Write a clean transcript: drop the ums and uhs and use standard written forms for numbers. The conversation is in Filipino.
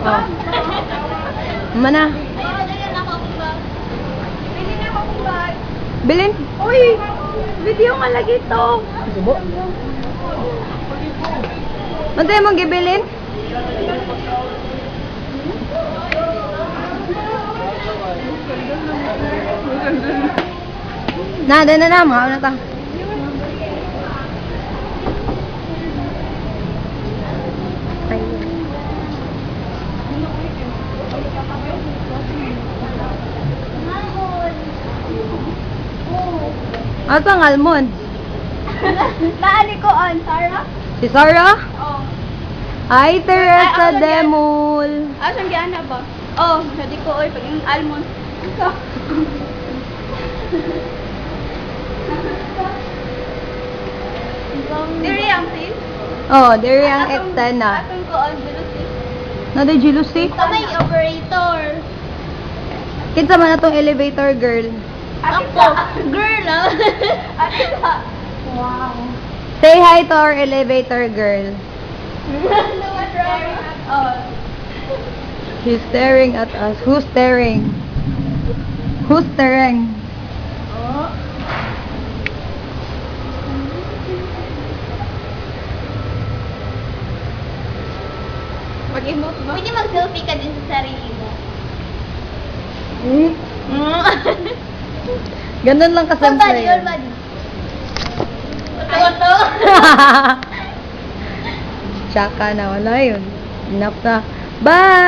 Oh. Mana? Bilin? Uy! Video nga lagi to. Subo. Ano tayo mong gibilin? Na, mga na ta. Ano ang almond? Naali ko on, Sarah? Si Sarah? Oo. Hi, Teresa Ay, ako Demul. Saan gana ba? Oh, hindi ko oy pag yung almond. Diri ang sis. Oh, diri ang ekstena. Atong ko on jealousy. Nada jealousy? Kamay operator. Kinsa man atong elevator girl. Ako, girl ah. Ako. Wow. Say hi to our elevator girl. Oh. She's staring at us. Who's staring? Who's staring? Oh. Mag-emote ba? Pwede mag-selfie ka din sa sarili mo. Ganun lang kasimple. All body, all body. Ito. Tsaka na, wala yun. Enough na. Bye!